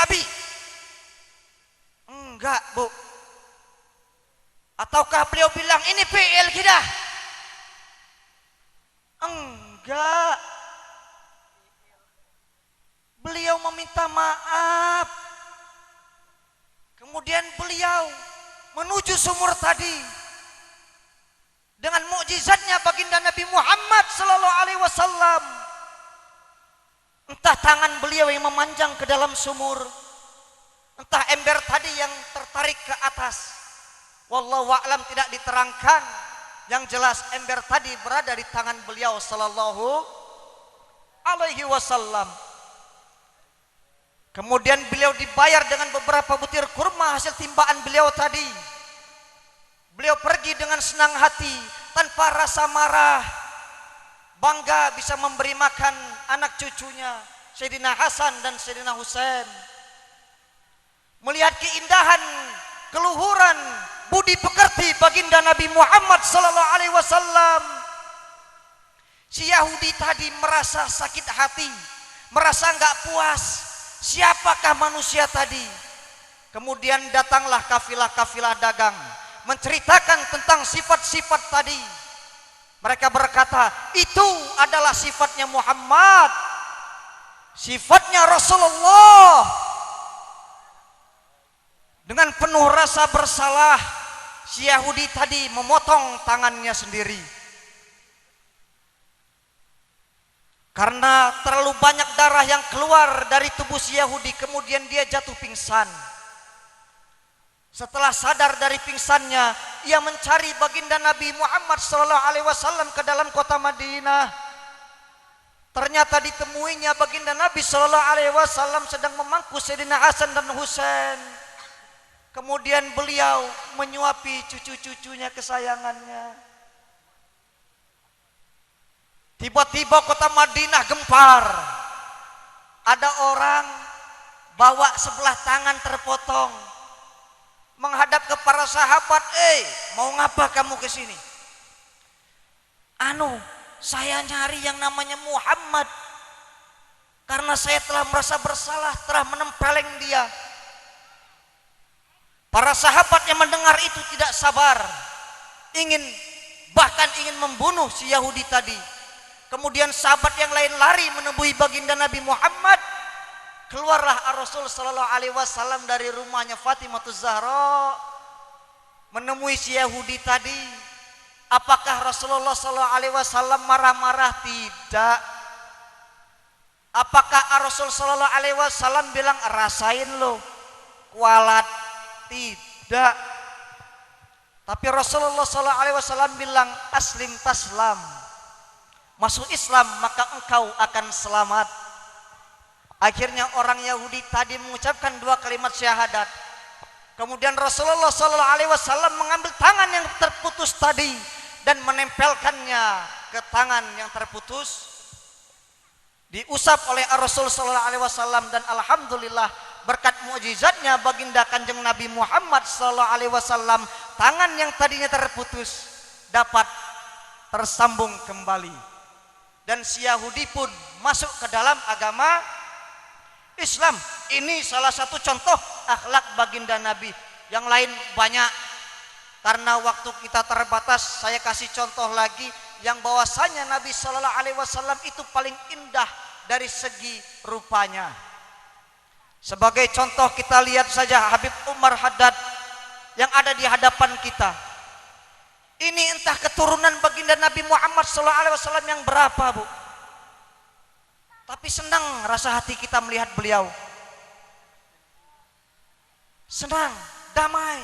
Nabi? Enggak, Bu. Ataukah beliau bilang ini fi'il kita? Enggak. Beliau meminta maaf. Kemudian beliau menuju sumur tadi dengan mukjizatnya baginda Nabi Muhammad sallallahu alaihi wasallam. Entah tangan beliau yang memanjang ke dalam sumur, entah ember tadi yang tertarik ke atas. Wallahu a'lam, tidak diterangkan. Yang jelas ember tadi berada di tangan beliau sallallahu alaihi wasallam. Kemudian beliau dibayar dengan beberapa butir kurma hasil timbaan beliau tadi. Beliau pergi dengan senang hati, tanpa rasa marah, bangga bisa memberi makan anak cucunya Sayyidina Hasan dan Sayyidina Husain. Melihat keindahan, keluhuran, budi pekerti baginda Nabi Muhammad sallallahu alaihi wasallam, si Yahudi tadi merasa sakit hati, merasa enggak puas. Siapakah manusia tadi? Kemudian datanglah kafilah-kafilah dagang menceritakan tentang sifat-sifat tadi. Mereka berkata, itu adalah sifatnya Muhammad, sifatnya Rasulullah. Dengan penuh rasa bersalah, si Yahudi tadi memotong tangannya sendiri. Karena terlalu banyak darah yang keluar dari tubuh si Yahudi, kemudian dia jatuh pingsan. Setelah sadar dari pingsannya, ia mencari baginda Nabi Muhammad SAW ke dalam kota Madinah. Ternyata ditemuinya baginda Nabi SAW sedang memangku Sayyidina Hasan dan Husain. Kemudian beliau menyuapi cucu-cucunya kesayangannya. Tiba-tiba kota Madinah gempar. Ada orang bawa sebelah tangan terpotong, menghadap ke para sahabat, mau ngapa kamu ke sini? Saya nyari yang namanya Muhammad, karena saya telah merasa bersalah, telah menempeleng dia. Para sahabat yang mendengar itu tidak sabar, bahkan ingin membunuh si Yahudi tadi. Kemudian sahabat yang lain lari menemui baginda Nabi Muhammad. Keluarlah Rasul sallallahu alaihi wasallam dari rumahnya Fatimah Zahra menemui si Yahudi tadi. Apakah Rasulullah sallallahu alaihi wasallam marah-marah? Tidak. Apakah Rasul sallallahu alaihi wasallam bilang rasain lo kualat? Tidak. Tapi Rasulullah sallallahu alaihi wasallam bilang aslim taslam. Masuk Islam maka engkau akan selamat. Akhirnya orang Yahudi tadi mengucapkan 2 kalimat syahadat. Kemudian Rasulullah SAW mengambil tangan yang terputus tadi dan menempelkannya ke tangan yang terputus. Diusap oleh Rasul SAW dan alhamdulillah berkat mukjizatnya baginda Kanjeng Nabi Muhammad SAW, tangan yang tadinya terputus dapat tersambung kembali. Dan si Yahudi pun masuk ke dalam agama Islam. Ini salah satu contoh akhlak baginda Nabi. Yang lain banyak. Karena waktu kita terbatas, saya kasih contoh lagi yang bahwasanya Nabi Sallallahu Alaihi Wasallam itu paling indah dari segi rupanya. Sebagai contoh kita lihat saja Habib Umar Haddad yang ada di hadapan kita. Ini entah keturunan baginda Nabi Muhammad SAW yang berapa, Bu. Tapi senang rasa hati kita melihat beliau. Senang, damai.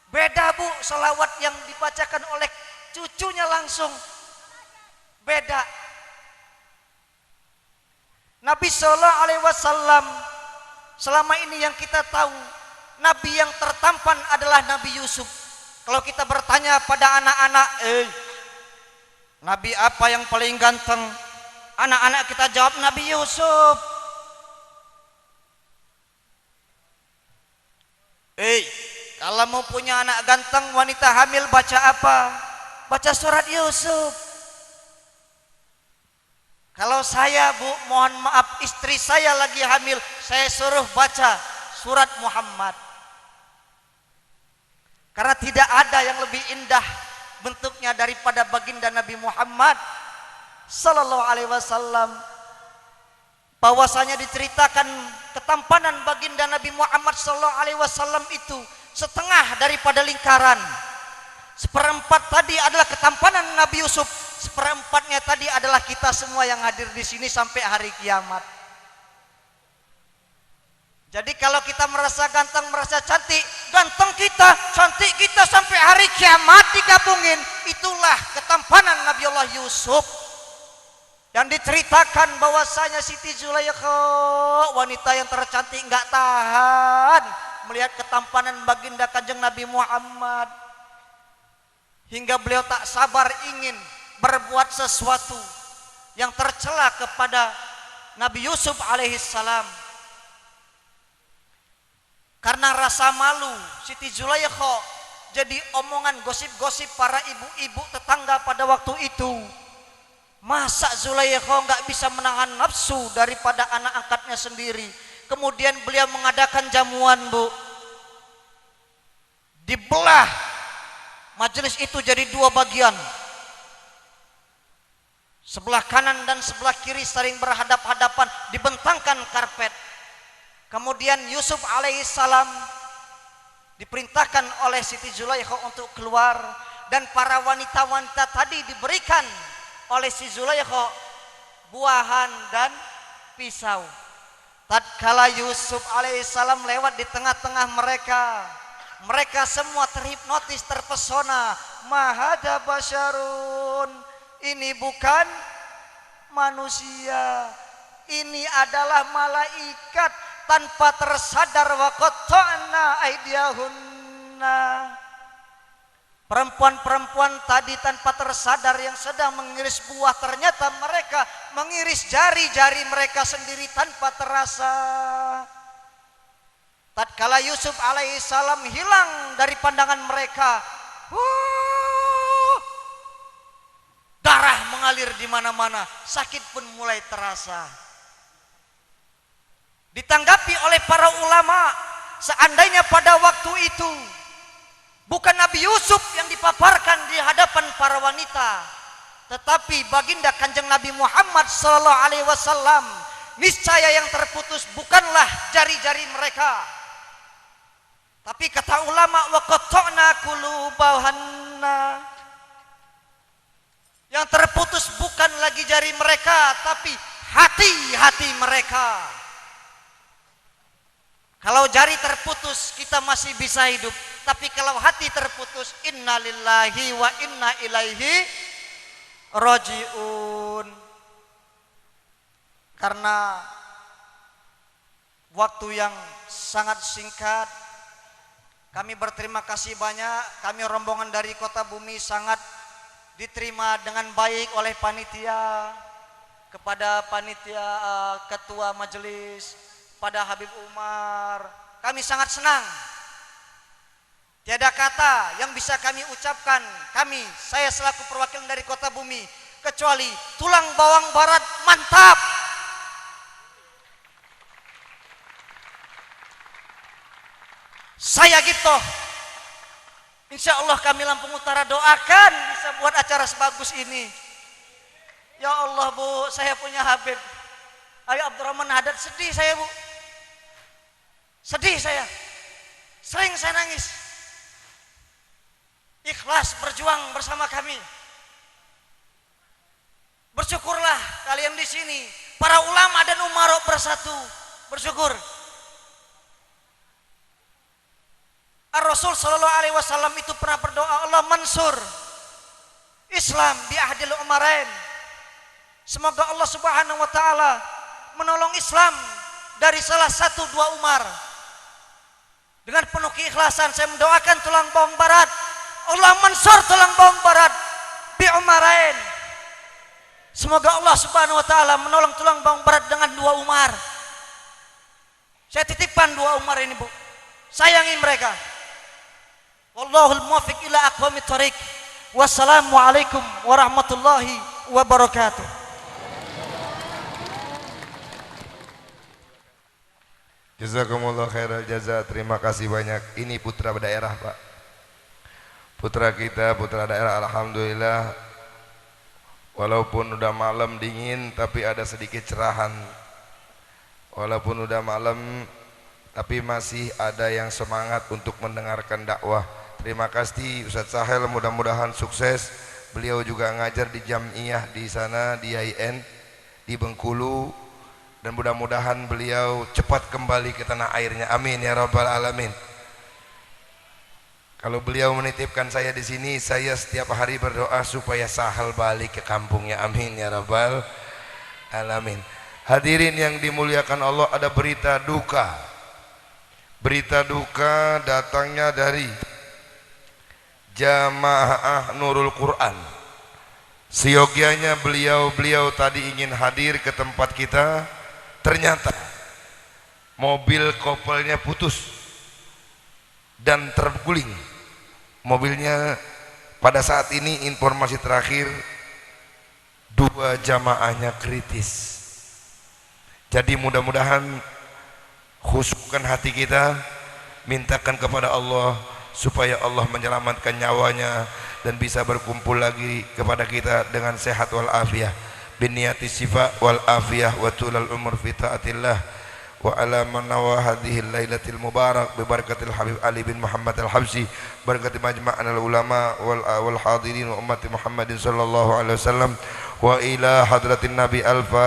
Beda, Bu, salawat yang dibacakan oleh cucunya langsung. Beda. Nabi SAW selama ini yang kita tahu, Nabi yang tertampan adalah Nabi Yusuf. Kalau kita bertanya pada anak-anak, Nabi apa yang paling ganteng? Anak-anak kita jawab Nabi Yusuf. Kalau mau punya anak ganteng, wanita hamil baca apa? Baca surat Yusuf. Kalau saya, Bu, mohon maaf, istri saya lagi hamil, saya suruh baca surat Muhammad. Karena tidak ada yang lebih indah bentuknya daripada baginda Nabi Muhammad sallallahu alaihi wasallam. Bahwasanya diceritakan ketampanan baginda Nabi Muhammad sallallahu alaihi wasallam itu setengah daripada lingkaran. Seperempat tadi adalah ketampanan Nabi Yusuf, seperempatnya tadi adalah kita semua yang hadir di sini sampai hari kiamat. Jadi kalau kita merasa ganteng, merasa cantik, ganteng kita, cantik kita sampai hari kiamat digabungin, itulah ketampanan Nabi Allah Yusuf. Yang diceritakan bahwasanya Siti Zulaikha, wanita yang tercantik, nggak tahan melihat ketampanan baginda Kanjeng Nabi Muhammad, hingga beliau tak sabar ingin berbuat sesuatu yang tercela kepada Nabi Yusuf alaihissalam. Karena rasa malu, Siti Zulaikha jadi omongan gosip-gosip para ibu-ibu tetangga pada waktu itu. Masa Zulaikha nggak bisa menahan nafsu daripada anak angkatnya sendiri? Kemudian beliau mengadakan jamuan, Bu. Dibelah majelis itu jadi dua bagian. Sebelah kanan dan sebelah kiri saling berhadap-hadapan, dibentangkan karpet. Kemudian Yusuf alaihissalam diperintahkan oleh Siti Zulaikha untuk keluar, dan para wanita-wanita tadi diberikan oleh Siti Zulaikha buahan dan pisau. Tatkala Yusuf alaihissalam lewat di tengah-tengah mereka, mereka semua terhipnotis, terpesona. Mahada basyarun, ini bukan manusia, ini adalah malaikat. Tanpa tersadar, wa qatta'na aydiyahunna, perempuan-perempuan tadi tanpa tersadar yang sedang mengiris buah, ternyata mereka mengiris jari-jari mereka sendiri tanpa terasa. Tatkala Yusuf alaihissalam hilang dari pandangan mereka, darah mengalir di mana-mana, sakit pun mulai terasa. Ditanggapi oleh para ulama, seandainya pada waktu itu bukan Nabi Yusuf yang dipaparkan di hadapan para wanita, tetapi baginda Kanjeng Nabi Muhammad sallallahu alaihi wasallam, niscaya yang terputus bukanlah jari-jari mereka, tapi kata ulama, wa qatta'na qulubahanna, yang terputus bukan lagi jari mereka, tapi hati-hati mereka. Kalau jari terputus kita masih bisa hidup, tapi kalau hati terputus, innalillahi wa inna ilaihi rajiun. Karena waktu yang sangat singkat, kami berterima kasih banyak. Kami rombongan dari Kota Bumi sangat diterima dengan baik oleh panitia. Kepada panitia, ketua majelis, pada Habib Umar, kami sangat senang. Tiada kata yang bisa kami ucapkan, saya selaku perwakilan dari Kota Bumi, kecuali tulang bawang barat mantap. Saya gitu. Insya Allah kami Lampung Utara doakan bisa buat acara sebagus ini. Ya Allah, Bu, saya punya Habib Ayo Abdurrahman Haddad, sedih saya, Bu. Sedih saya, sering saya nangis. Ikhlas berjuang bersama kami. Bersyukurlah kalian di sini, para ulama dan umara bersatu, bersyukur. Ar-Rasul sallallahu alaihi wasallam itu pernah berdoa, Allah mansur Islam bi ahdil umarain. Semoga Allah Subhanahu wa taala menolong Islam dari salah satu dua Umar. Dengan penuh keikhlasan saya mendoakan tulang bawang barat, Allah mansur tulang bawang barat bi umarain. Semoga Allah Subhanahu wa taala menolong tulang bawang barat dengan dua Umar. Saya titipkan dua Umar ini, Bu. Sayangi mereka. Wallahul muwaffiq ila aqwamit thoriq. Wassalamualaikum warahmatullahi wabarakatuh. Jazakumullah khairal jaza. Terima kasih banyak. Ini putra daerah, Pak. Putra kita, putra daerah, alhamdulillah. Walaupun udah malam dingin tapi ada sedikit cerahan. Walaupun udah malam tapi masih ada yang semangat untuk mendengarkan dakwah. Terima kasih Ustaz Sahel, mudah-mudahan sukses. Beliau juga ngajar di Jamiah di sana di IAIN di Bengkulu, dan mudah-mudahan beliau cepat kembali ke tanah airnya. Amin ya rabbal alamin. Kalau beliau menitipkan saya di sini, saya setiap hari berdoa supaya Sahel balik ke kampungnya. Amin ya rabbal alamin. Hadirin yang dimuliakan Allah, ada berita duka. Berita duka datangnya dari Jamaah Nurul Quran. Seyogianya beliau tadi ingin hadir ke tempat kita, ternyata mobil kopelnya putus dan terguling. Mobilnya pada saat ini informasi terakhir 2 jamaahnya kritis. Jadi mudah-mudahan khusyukkan hati kita, mintakan kepada Allah supaya Allah menyelamatkan nyawanya dan bisa berkumpul lagi kepada kita dengan sehat wal afiyah, biniyati sifa wal afiyah wa tulal umur fi taatillah. Wa ala man nawa hadhihi lailatul mubarak bi barakatil habib Ali bin Muhammad al-Habsyi, barakati majma'al ulama wal hadirin wa ummati Muhammadin sallallahu alaihi wasallam, wa ila hadratin nabi al-fatihah.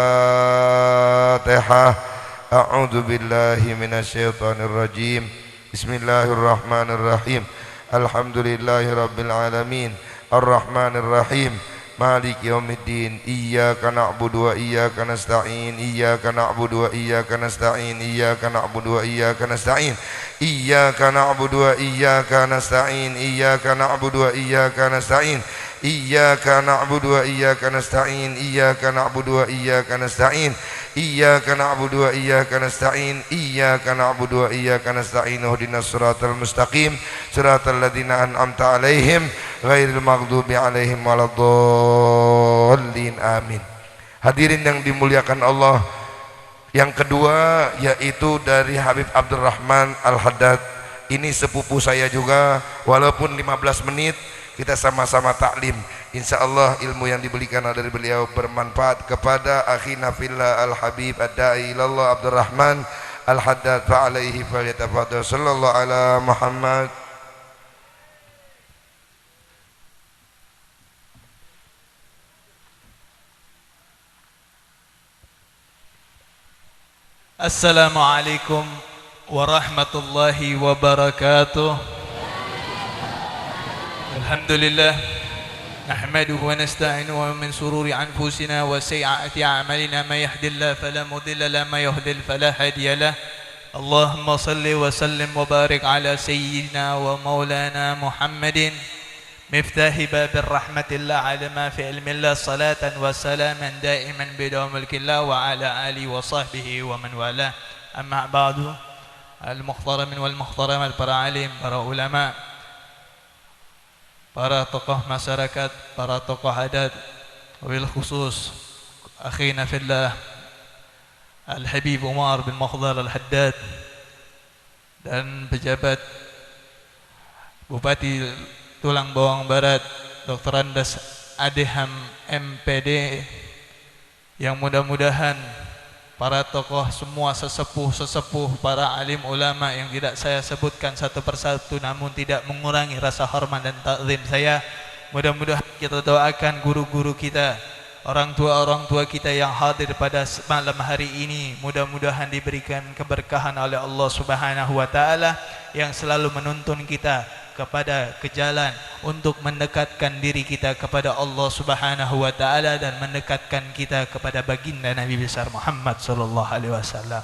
A'udzu billahi minasyaitonir rajim. Bismillahirrahmanirrahim. Alhamdulillahi rabbil alamin, arrahmanir rahim, maliki yaumiddin. Iyyaka na'budu wa iyyaka nasta'in. Iyyaka na'budu wa iyyaka nasta'in. Iyyaka na'budu wa iyyaka nasta'in. Iyyaka na'budu wa iyyaka nasta'in. Iyyaka na'budu wa iyyaka nasta'in. Iyyaka na'budu wa iyyaka nasta'in. Iyyaka na'budu wa iyyaka nasta'in. Iyyaka na'budu wa iyyaka nasta'in. Iyyaka na'budu wa iyyaka nasta'in. Ihdinas siratal mustaqim, siratal ladzina an'amta 'alaihim ghairil maghdubi 'alaihim waladdallin. Amin. Hadirin yang dimuliakan Allah, yang kedua yaitu dari Habib Abdurrahman Al-Haddad. Ini sepupu saya juga, walaupun 15 menit kita sama-sama taklim. Insyaallah ilmu yang diberikan dari beliau bermanfaat kepada akhina fillah al-habib ad-da'i ilallah Abdurrahman Al-Haddad, fa alaihi falyatafadhal. Sallallahu ala Muhammad. Assalamualaikum warahmatullahi wabarakatuh. Alhamdulillah نحمده ونستعينه ومن شرور أنفسنا وسيئات أعمالنا ما يهد الله فلا مضل له ما يضلل فلا هادي له. اللهم صل وسلم وبارك على سيدنا ومولانا محمد مفتاح باب الرحمة الله على ما في علم الله، صلاة وسلاما دائما بدوام ملك الله وعلى آله وصحبه ومن والاه. أما بعد، المحترمين والمحترمات، para alim, para ulama, para tokoh masyarakat, para tokoh adat, wabil khusus akhina fillah Al-Habib Umar bin Makhdhar Al-Haddad, dan pejabat Bupati Tulang Bawang Barat Dr. Andas Adeham MPD, yang mudah-mudahan para tokoh semua, sesepuh, para alim ulama yang tidak saya sebutkan satu persatu namun tidak mengurangi rasa hormat dan takzim saya, mudah-mudahan kita doakan guru-guru kita, orang tua kita yang hadir pada malam hari ini, mudah-mudahan diberikan keberkahan oleh Allah Subhanahu wa taala, yang selalu menuntun kita kepada ke jalan untuk mendekatkan diri kita kepada Allah Subhanahu wa taala dan mendekatkan kita kepada baginda Nabi besar Muhammad sallallahu alaihi wasallam.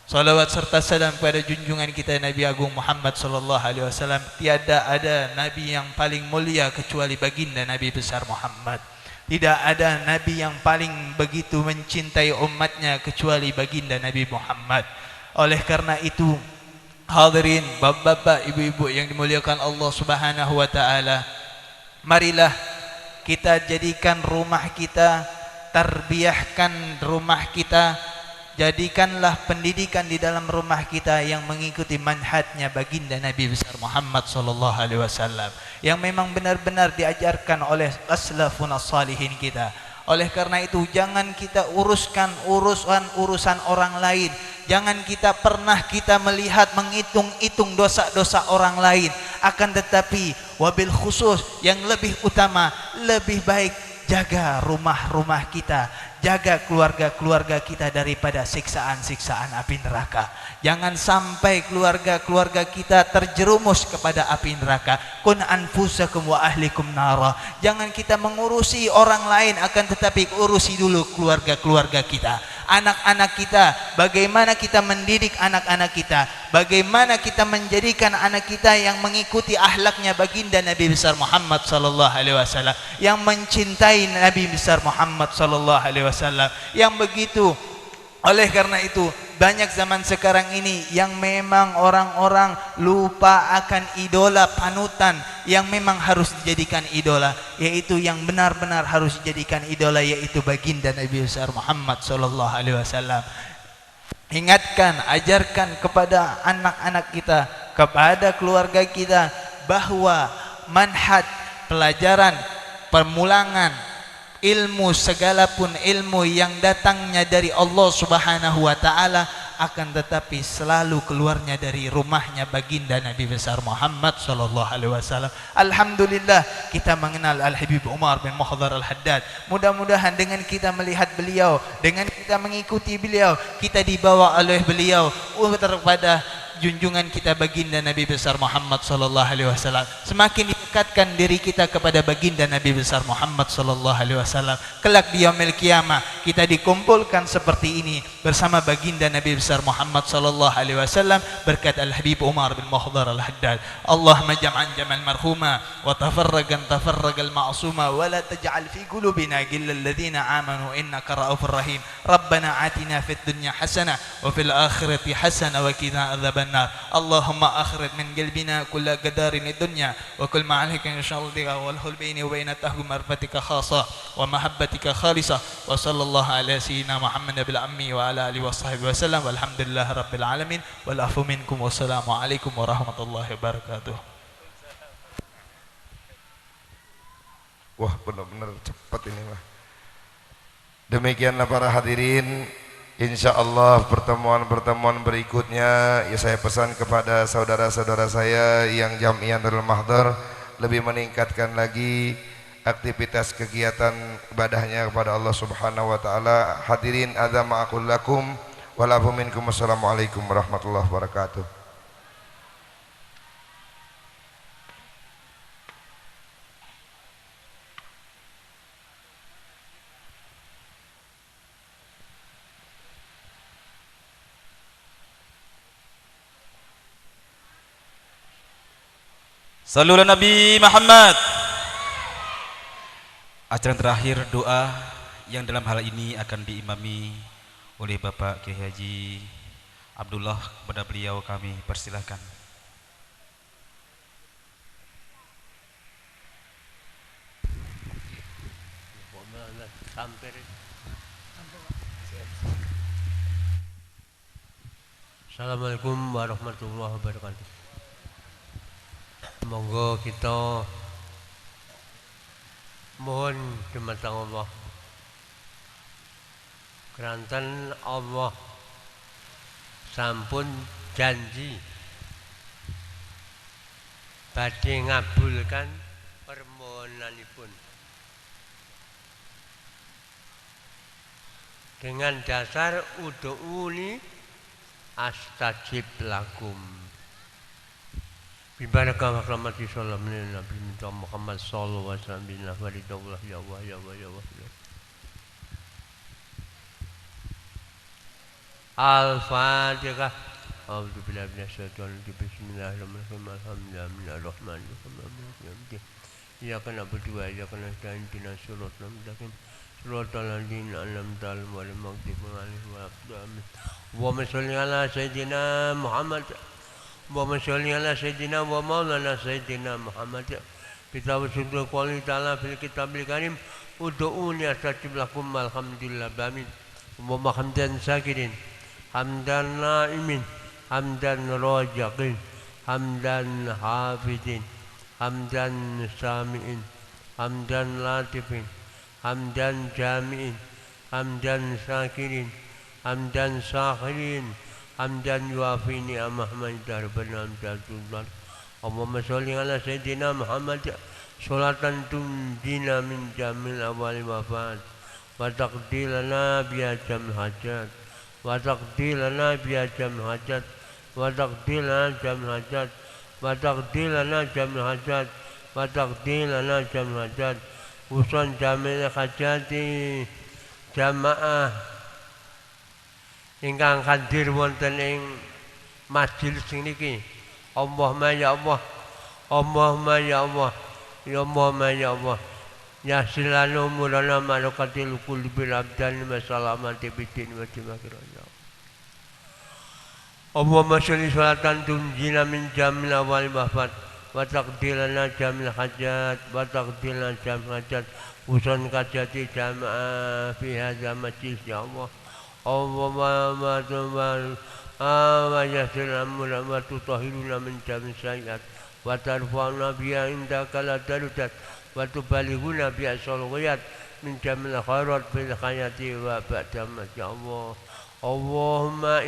Salawat serta salam kepada junjungan kita Nabi Agung Muhammad sallallahu alaihi wasallam. Tiada ada nabi yang paling mulia kecuali baginda Nabi besar Muhammad. Tidak ada nabi yang paling begitu mencintai umatnya kecuali baginda Nabi Muhammad. Oleh karena itu, hadirin, bapak-bapak, ibu-ibu yang dimuliakan Allah Subhanahu wa taala, marilah kita jadikan rumah kita, tarbiyahkan rumah kita Jadikanlah pendidikan di dalam rumah kita yang mengikuti manhajnya baginda Nabi besar Muhammad sallallahu alaihi wasallam, yang memang benar-benar diajarkan oleh aslafun salihin kita. Oleh karena itu jangan kita uruskan urusan orang lain. Jangan kita pernah melihat menghitung-hitung dosa-dosa orang lain. Akan tetapi wabil khusus yang lebih utama, lebih baik jaga rumah-rumah kita, jaga keluarga-keluarga kita daripada siksaan-siksaan api neraka. Jangan sampai keluarga-keluarga kita terjerumus kepada api neraka. Kun anfusakum wa ahlikum nara. Jangan kita mengurusi orang lain, akan tetapi urusi dulu keluarga-keluarga kita. Anak-anak kita, bagaimana kita mendidik anak-anak kita, bagaimana kita menjadikan anak kita yang mengikuti akhlaknya baginda Nabi besar Muhammad sallallahu alaihi wasallam, yang mencintai Nabi besar Muhammad sallallahu alaihi wasallam, yang begitu. Oleh karena itu banyak zaman sekarang ini yang memang orang-orang lupa akan idola panutan yang memang harus dijadikan idola, yaitu yang benar-benar harus dijadikan idola, yaitu baginda Nabi besar Muhammad sallallahu alaihi wasallam. Ingatkan, ajarkan kepada anak-anak kita, kepada keluarga kita, bahwa manhaj, pelajaran, permulangan ilmu, segala pun ilmu yang datangnya dari Allah Subhanahu wa taala, akan tetapi selalu keluarnya dari rumahnya baginda Nabi besar Muhammad sallallahu alaihi wasallam. Alhamdulillah kita mengenal Al-Habib Umar bin Muhdhar Al-Haddad. Mudah-mudahan dengan kita melihat beliau, dengan kita mengikuti beliau, kita dibawa oleh beliau kepada junjungan kita baginda Nabi besar Muhammad sallallahu alaihi wasallam. Semakin dekatkan diri kita kepada baginda Nabi besar Muhammad sallallahu alaihi wasallam. Kelak di yaumil qiyamah kita dikumpulkan seperti ini bersama baginda Nabi besar Muhammad sallallahu alaihi wasallam berkat Al-Habib Umar bin Muhdhar Al-Haddad. Allahumma jam'an jamal marhuma wa tafarragan tafarragal ma'suma wa la taj'al fi qulubina ghillal ladzina amanu innaka ra'ufur rahim. Rabbana atina fid dunya hasanah wa fil akhirati hasanah wa qina adzaban النار. اللهم أخرج من قلبنا كل قدار الدنيا وكل معالك إن شاء الله والحل بيني وبين تهو معرفتك خاصة ومحبتك خالصة وصلى الله على سيدنا محمد بالعمي وعلى آله وصحبه وسلم والحمد لله رب العالمين والعفو منكم والسلام عليكم ورحمة الله وبركاته. Wah, benar-benar cepat ini mah. Demikianlah para hadirin, insya Allah pertemuan-pertemuan berikutnya ya saya pesan kepada saudara-saudara saya yang Jamiah Darul Mahdhar lebih meningkatkan lagi aktivitas kegiatan ibadahnya kepada Allah Subhanahu wa taala. Hadirin adza ma'akul lakum wa la minkum. Wassalamualaikum warahmatullahi wabarakatuh. Sallu ala Nabi Muhammad. Ajaran terakhir doa yang dalam hal ini akan diimami oleh Bapak Kiai Haji Abdullah. Kepada beliau kami persilahkan. Assalamualaikum warahmatullahi wabarakatuh. Monggo kita mohon dumateng Allah, keranten Allah sampun janji badhe ngabulkan permohonanipun dengan dasar ud'uuni astajib lakum. Bibarakah rahmati sallallahu alaihi Nabi Muhammad sallallahu alaihi wasallam bin walidullah ya Allah ya Allah ya Allah. Al-Fatihah. A'udzu billahi minasyaitonir rajim. Bismillahirrahmanirrahim. Alhamdulillahirabbil iyyaka na'budu wa iyyaka nasta'in ihdinas siratal mustaqim siratal ladzina an'amta 'alaihim ghairil maghdubi 'alaihim waladdallin. Wa shalli ala sayyidina Muhammad Allahumma sholli ala sayyidina wa maulana sayyidina Muhammad. Kita bersyukur kepada Allah fil kitabil karim. Ud'uuni astajib lakum alhamdulillah. Amin. اللهم حمدا شاكرين حمدا نائمين حمدا راجعين حمدا حافظين حمدا سامعين حمدا لاتفين حمدا جامعين حمدا شاكرين حمدا ساخرين حمدا يوافي نعمه حمدا ربنا امتاز الضر اللهم صل على سيدنا محمد صلاة تنجينا من جميع الأموال والآفات وتقضي لنا بها جميع الحاجات وتقضي لنا بها جميع الحاجات وتقضي لنا جميع الحاجات وتقضي لنا جميع الحاجات وتقضي لنا جميع الحاجات urusan jami'il hajati jamaah ingkang hadir wonten ing majelis niki Allahumma ya Allah Allahumma ya Allah ya Allahumma ya Allah yassir lana umurana malakatil kulli bil abdan masalamati bidin wa timakirana Allahumma sholli sholatan tunjina min jamil awal mahfad wa taqdilana jamil hajat wa taqdilana jamil hajat usan kajati jamaah fi hadha majlis ya Allah Allahumma tumal wa yassir amrana wa tutahhiruna min jamil sayiat wa tarfa'na biha indaka la darudat wa tubalighuna biha salawat min jamil khairat fil hayati wa ba'da ya Allah Allahumma